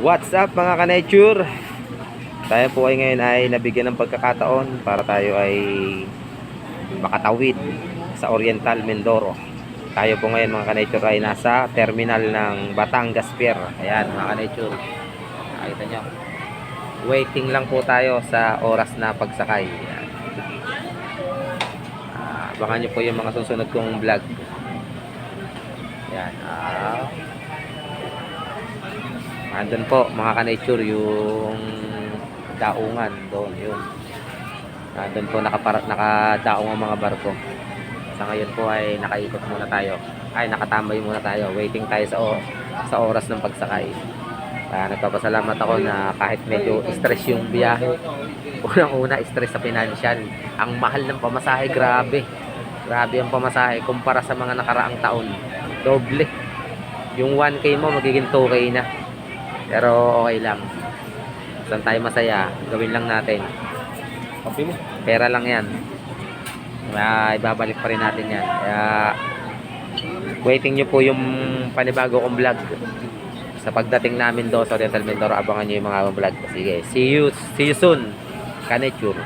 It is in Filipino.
What's up mga ka-nature? Tayo po ay ngayon ay nabigyan ng pagkakataon para tayo ay makatawid sa Oriental Mindoro. Tayo po ngayon mga ka-nature ay nasa terminal ng Batangas Pier. Ayan mga ka-nature, nakita nyo, waiting lang po tayo sa oras na pagsakay. Abangan nyo po yung mga susunod kong vlog. Ayan, andun po mga ka-nature yung daungan doon, yun. Andun po nakadaong ang mga barko. Sa ngayon po ay nakaikot muna tayo. Ay nakatambay muna tayo. Waiting tayo sa oras ng pagsakay. Nagpapasalamat ako na kahit medyo stress yung biyahe. Unang-una stress sa financial. Ang mahal ng pamasahe, grabe. Grabe ang pamasahe kumpara sa mga nakaraang taon. Doble. Yung 1K mo magiging 2K na. Pero okay lang. Saan tayo masaya, gawin lang natin. Pera lang yan. Ibabalik pa rin natin yan. Kaya waiting nyo po yung panibago kong vlog. Sa pagdating namin doon sa Oriental Mindoro, abangan nyo yung mga vlog. Sige, see you soon, ka-nature.